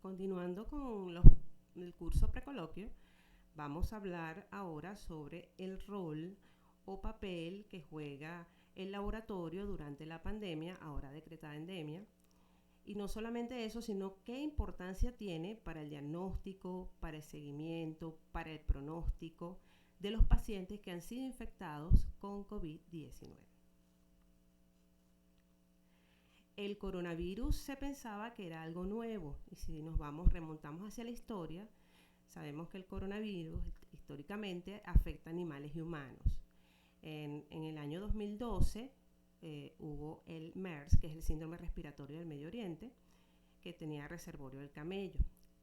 Continuando con el curso precoloquio, vamos a hablar ahora sobre el rol o papel que juega el laboratorio durante la pandemia, ahora decretada endemia. Y no solamente eso, sino qué importancia tiene para el diagnóstico, para el seguimiento, para el pronóstico de los pacientes que han sido infectados con COVID-19. El coronavirus se pensaba que era algo nuevo, y si remontamos hacia la historia, sabemos que el coronavirus históricamente afecta a animales y humanos. En el año 2012 hubo el MERS, que es el síndrome respiratorio del Medio Oriente, que tenía reservorio del camello.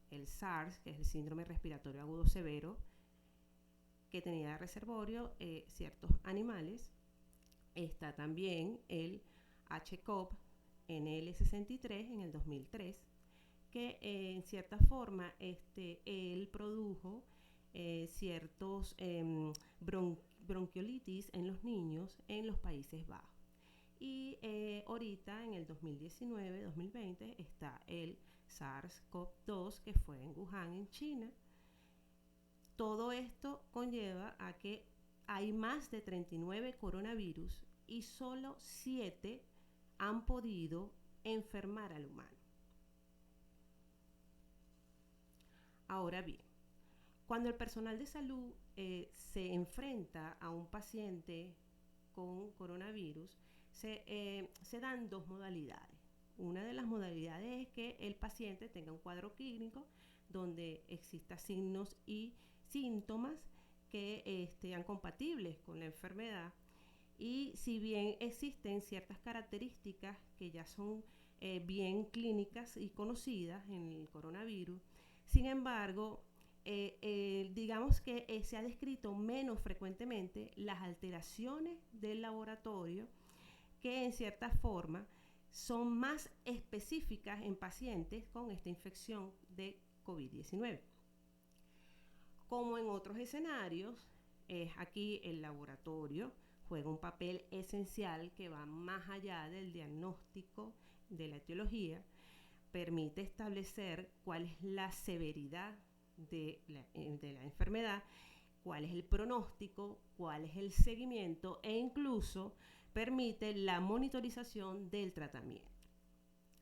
El SARS, que es el síndrome respiratorio agudo severo, que tenía reservorio ciertos animales. Está también el HCoV NL63 en el 2003, que en cierta forma él produjo ciertos bronquiolitis en los niños en los Países Bajos. Y ahorita en el 2019-2020 está el SARS-CoV-2, que fue en Wuhan, en China. Todo esto conlleva a que hay más de 39 coronavirus y solo 7 han podido enfermar al humano. Ahora bien, cuando el personal de salud se enfrenta a un paciente con coronavirus, se dan dos modalidades. Una de las modalidades es que el paciente tenga un cuadro clínico donde exista signos y síntomas que sean compatibles con la enfermedad, y si bien existen ciertas características que ya son bien clínicas y conocidas en el coronavirus, sin embargo, digamos que se ha descrito menos frecuentemente las alteraciones del laboratorio, que en cierta forma son más específicas en pacientes con esta infección de COVID-19. Como en otros escenarios, aquí el laboratorio juega un papel esencial que va más allá del diagnóstico de la etiología, permite establecer cuál es la severidad de la enfermedad, cuál es el pronóstico, cuál es el seguimiento, e incluso permite la monitorización del tratamiento.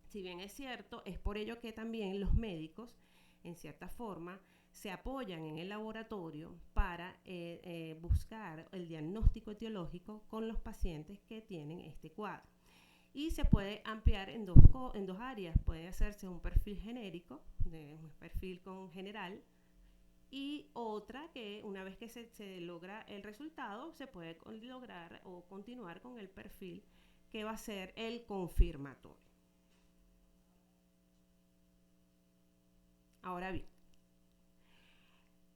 Si bien es cierto, es por ello que también los médicos, en cierta forma, se apoyan en el laboratorio para buscar el diagnóstico etiológico con los pacientes que tienen este cuadro. Y se puede ampliar en dos áreas. Puede hacerse un perfil genérico, un perfil con general, y otra que una vez que se logra el resultado, se puede lograr o continuar con el perfil que va a ser el confirmatorio. Ahora bien,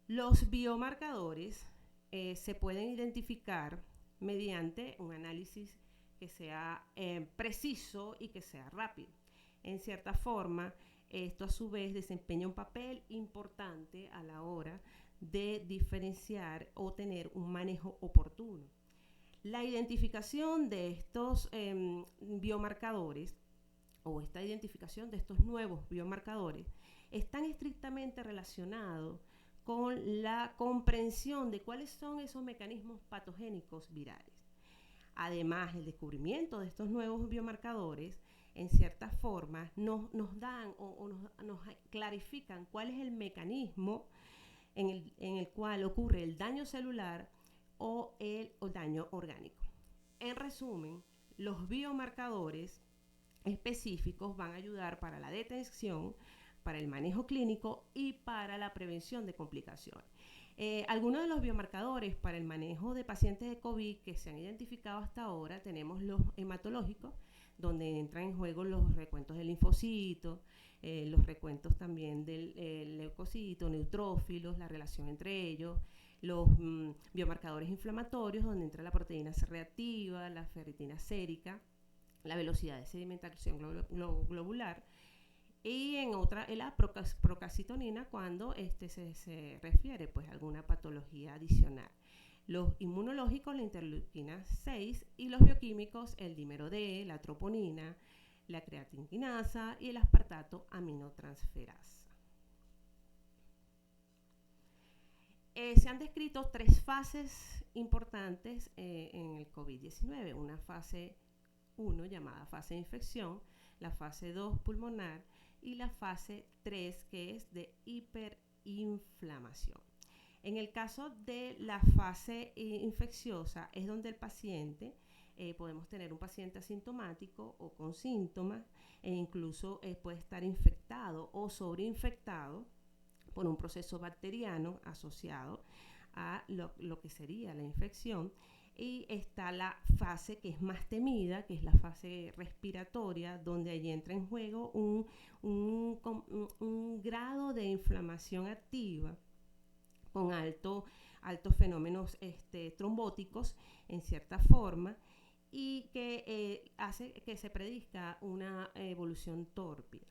los biomarcadores se pueden identificar mediante un análisis que sea preciso y que sea rápido. En cierta forma, esto a su vez desempeña un papel importante a la hora de diferenciar o tener un manejo oportuno. La identificación de estos biomarcadores o esta identificación de estos nuevos biomarcadores están estrictamente relacionados con la comprensión de cuáles son esos mecanismos patogénicos virales. Además, el descubrimiento de estos nuevos biomarcadores, en cierta forma, nos dan o nos clarifican cuál es el mecanismo en el cual ocurre el daño celular o el daño orgánico. En resumen, los biomarcadores específicos van a ayudar para la detección, para el manejo clínico y para la prevención de complicaciones. Algunos de los biomarcadores para el manejo de pacientes de COVID que se han identificado hasta ahora, tenemos los hematológicos, donde entran en juego los recuentos del linfocito, los recuentos también del leucocito, neutrófilos, la relación entre ellos, los biomarcadores inflamatorios, donde entra la proteína C reactiva, la ferritina sérica, la velocidad de sedimentación globular, y en otra la procalcitonina cuando se refiere pues a alguna patología adicional. Los inmunológicos, la interleuquina 6, y los bioquímicos, el dímero D, la troponina, la creatinquinasa y el aspartato aminotransferasa. Se han descrito 3 fases importantes en el COVID-19. Una fase 1 llamada fase de infección, la fase 2 pulmonar y la fase 3 que es de hiperinflamación. En el caso de la fase infecciosa es donde el paciente, podemos tener un paciente asintomático o con síntomas e incluso puede estar infectado o sobreinfectado por un proceso bacteriano asociado a lo que sería la infección. Y está la fase que es más temida, que es la fase respiratoria, donde allí entra en juego un grado de inflamación activa con altos fenómenos trombóticos en cierta forma, y que hace que se predizca una evolución tórpida.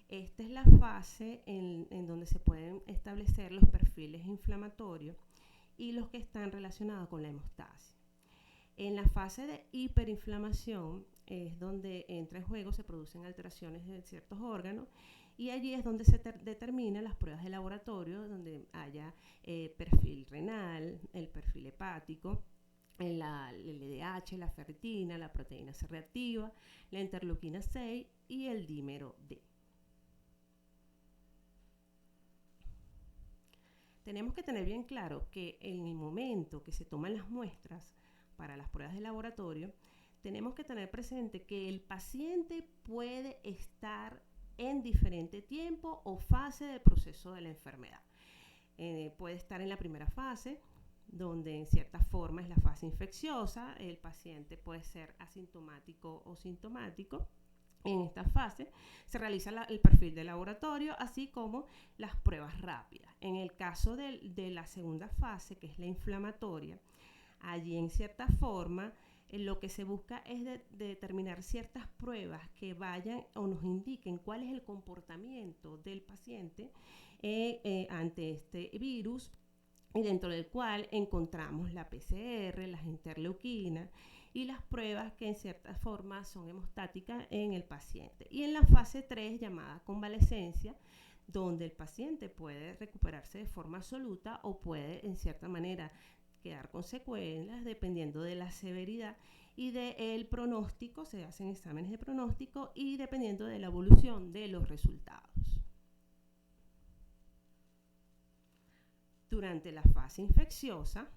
Esta es la fase en donde se pueden establecer los perfiles inflamatorios y los que están relacionados con la hemostasia. En la fase de hiperinflamación es donde entra en juego, se producen alteraciones de ciertos órganos, y allí es donde se determinan las pruebas de laboratorio, donde haya perfil renal, el perfil hepático, el LDH, la ferritina, la proteína C reactiva, la interleuquina 6 y el dímero D. Tenemos que tener bien claro que en el momento que se toman las muestras para las pruebas de laboratorio, tenemos que tener presente que el paciente puede estar en diferente tiempo o fase del proceso de la enfermedad. Puede estar en la primera fase, donde en cierta forma es la fase infecciosa, el paciente puede ser asintomático o sintomático. En esta fase se realiza el perfil de laboratorio, así como las pruebas rápidas. En el caso de la segunda fase, que es la inflamatoria, allí en cierta forma lo que se busca es de determinar ciertas pruebas que vayan o nos indiquen cuál es el comportamiento del paciente ante este virus, y dentro del cual encontramos la PCR, las interleuquinas y las pruebas que en cierta forma son hemostáticas en el paciente. Y en la fase 3, llamada convalescencia, donde el paciente puede recuperarse de forma absoluta o puede en cierta manera quedar con secuelas dependiendo de la severidad y del pronóstico. Se hacen exámenes de pronóstico y dependiendo de la evolución de los resultados. Durante la fase infecciosa,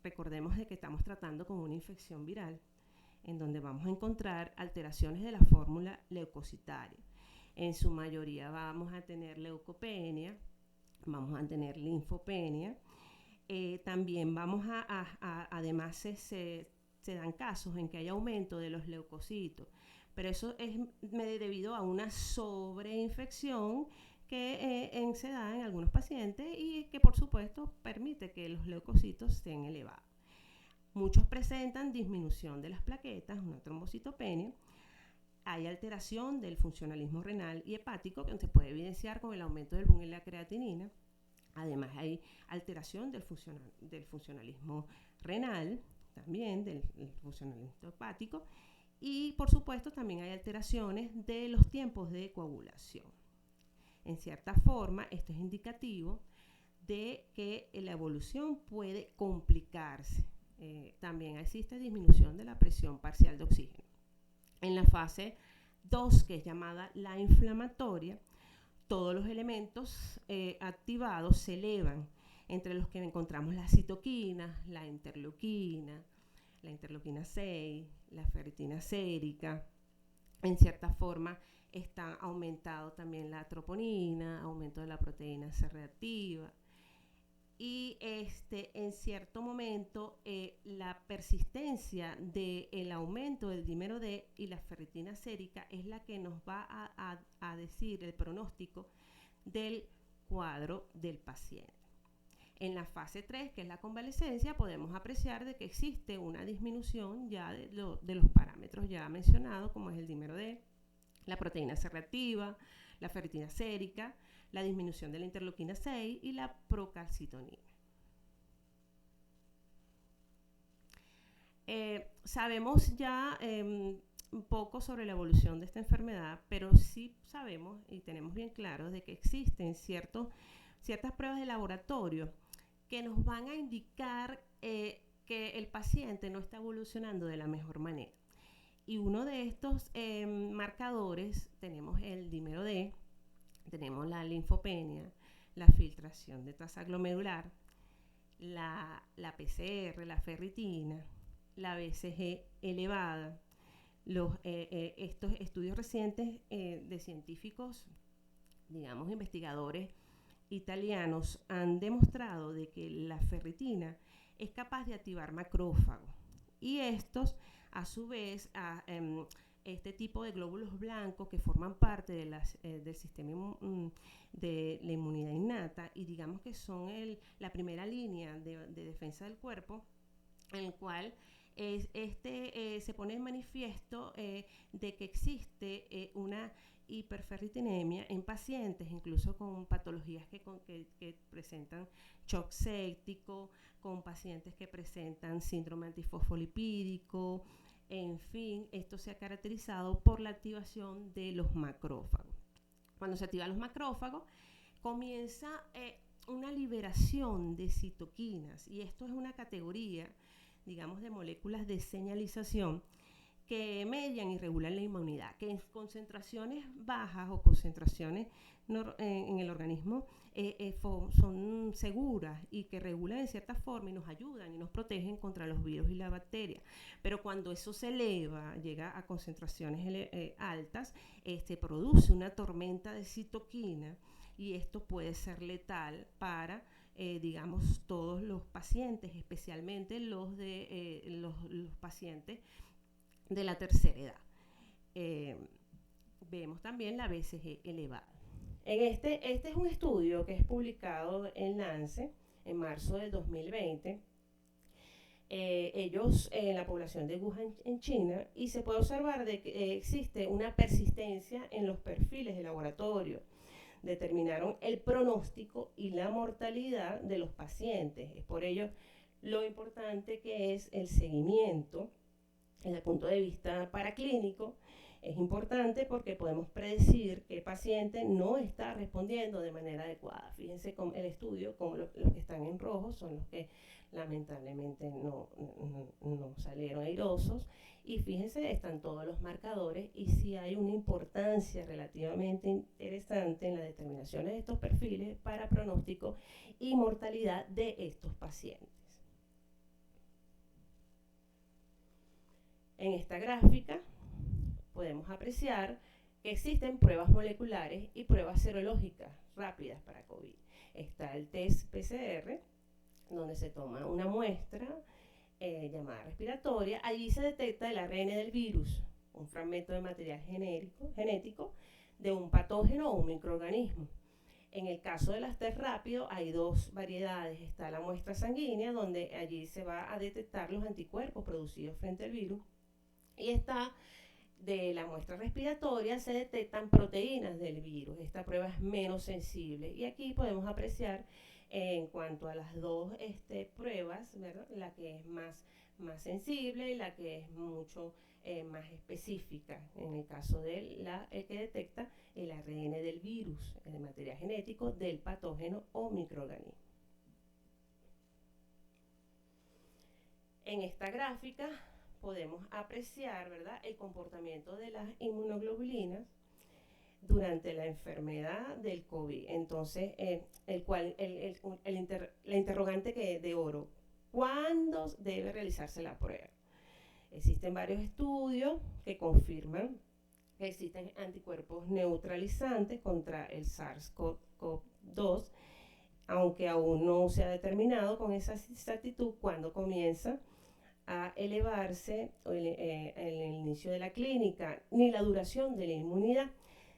recordemos de que estamos tratando con una infección viral, en donde vamos a encontrar alteraciones de la fórmula leucocitaria. En su mayoría vamos a tener leucopenia, vamos a tener linfopenia. También vamos además se dan casos en que hay aumento de los leucocitos, pero eso es debido a una sobreinfección que se da en algunos pacientes y que por supuesto permite que los leucocitos estén elevados. Muchos presentan disminución de las plaquetas, una trombocitopenia. Hay alteración del funcionalismo renal y hepático, que se puede evidenciar con el aumento del boom y la creatinina. Además hay alteración del funcionalismo renal, también del funcionalismo hepático, y por supuesto también hay alteraciones de los tiempos de coagulación. En cierta forma, esto es indicativo de que la evolución puede complicarse. También existe disminución de la presión parcial de oxígeno. En la fase 2, que es llamada la inflamatoria, todos los elementos activados se elevan, entre los que encontramos las citoquinas, la interleuquina 6, la ferritina sérica. En cierta forma está aumentado también la troponina, aumento de la proteína C reactiva, y en cierto momento la persistencia del aumento del dímero D y la ferritina sérica es la que nos va a decir el pronóstico del cuadro del paciente. En la fase 3, que es la convalescencia, podemos apreciar de que existe una disminución ya de los parámetros ya mencionados, como es el dímero D, la proteína C reactiva, la ferritina sérica, la disminución de la interleuquina 6 y la procalcitonina. Sabemos ya un poco sobre la evolución de esta enfermedad, pero sí sabemos y tenemos bien claro de que existen ciertas pruebas de laboratorio que nos van a indicar que el paciente no está evolucionando de la mejor manera. Y uno de estos marcadores, tenemos el dímero D, tenemos la linfopenia, la filtración de tasa glomerular, la PCR, la ferritina, la BCG elevada. Estos estudios recientes de científicos, digamos investigadores italianos, han demostrado de que la ferritina es capaz de activar macrófagos, y estos a su vez este tipo de glóbulos blancos que forman parte del sistema de la inmunidad innata, y digamos que son la primera línea de defensa del cuerpo, en el cual se pone en manifiesto de que existe una hiperferritinemia en pacientes, incluso con patologías que presentan shock séptico, con pacientes que presentan síndrome antifosfolipídico. En fin, esto se ha caracterizado por la activación de los macrófagos. Cuando se activan los macrófagos, comienza una liberación de citoquinas, y esto es una categoría, digamos, de moléculas de señalización que median y regulan la inmunidad, que en concentraciones bajas o concentraciones en el organismo son seguras, y que regulan en cierta forma y nos ayudan y nos protegen contra los virus y las bacterias. Pero cuando eso se eleva, llega a concentraciones altas, produce una tormenta de citoquina, y esto puede ser letal para digamos, todos los pacientes, especialmente los pacientes de la tercera edad. Vemos también la BCG elevada. Este es un estudio que es publicado en Lancet en marzo del 2020. Ellos en la población de Wuhan en China, y se puede observar de que existe una persistencia en los perfiles de laboratorio. Determinaron el pronóstico y la mortalidad de los pacientes. Es por ello lo importante que es el seguimiento desde el punto de vista paraclínico. Es importante porque podemos predecir que el paciente no está respondiendo de manera adecuada. Fíjense con el estudio, como los que están en rojo son los que lamentablemente no salieron airosos, y fíjense, están todos los marcadores, y sí hay una importancia relativamente interesante en las determinaciones de estos perfiles para pronóstico y mortalidad de estos pacientes. En esta gráfica podemos apreciar que existen pruebas moleculares y pruebas serológicas rápidas para COVID. Está el test PCR, donde se toma una muestra llamada respiratoria. Allí se detecta el ARN del virus, un fragmento de material genético de un patógeno o un microorganismo. En el caso de las test rápido hay dos variedades. Está la muestra sanguínea, donde allí se va a detectar los anticuerpos producidos frente al virus, y está de la muestra respiratoria, se detectan proteínas del virus. Esta prueba es menos sensible, y aquí podemos apreciar en cuanto a las dos pruebas, ¿verdad? La que es más sensible y la que es mucho más específica, en el caso de que detecta el ARN del virus, el material genético del patógeno o microorganismo. En esta gráfica podemos apreciar, ¿verdad?, el comportamiento de las inmunoglobulinas durante la enfermedad del COVID. Entonces, la interrogante de oro: ¿cuándo debe realizarse la prueba? Existen varios estudios que confirman que existen anticuerpos neutralizantes contra el SARS-CoV-2, aunque aún no se ha determinado con esa exactitud cuándo comienza a elevarse el inicio de la clínica, ni la duración de la inmunidad.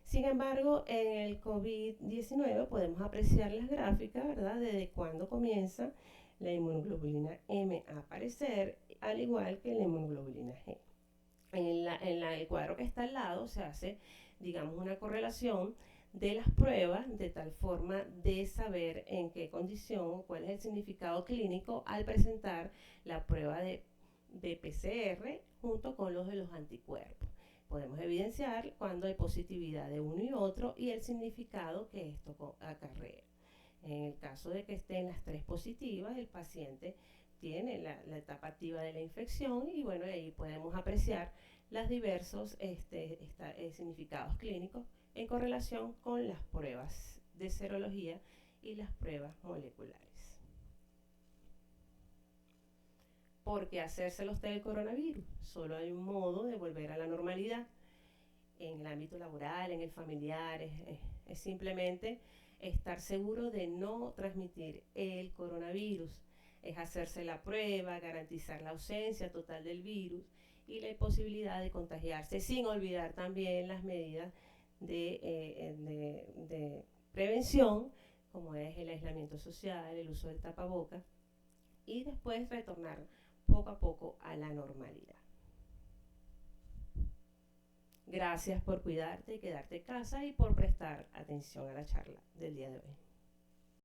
Sin embargo, en el COVID-19 podemos apreciar las gráficas, ¿verdad?, desde cuándo comienza la inmunoglobulina M a aparecer, al igual que la inmunoglobulina G. En el cuadro que está al lado se hace, digamos, una correlación de las pruebas, de tal forma de saber en qué condición o cuál es el significado clínico al presentar la prueba de PCR junto con los de los anticuerpos. Podemos evidenciar cuando hay positividad de uno y otro y el significado que esto acarrea. En el caso de que estén las tres positivas, el paciente tiene la etapa activa de la infección y bueno, ahí podemos apreciar los diversos significados clínicos en correlación con las pruebas de serología y las pruebas moleculares. ¿Por qué hacerse los test del coronavirus? Solo hay un modo de volver a la normalidad en el ámbito laboral, en el familiar, es simplemente estar seguro de no transmitir el coronavirus, es hacerse la prueba, garantizar la ausencia total del virus y la imposibilidad de contagiarse, sin olvidar también las medidas de prevención, como es el aislamiento social, el uso del tapabocas, y después retornar poco a poco a la normalidad. Gracias por cuidarte y quedarte en casa y por prestar atención a la charla del día de hoy.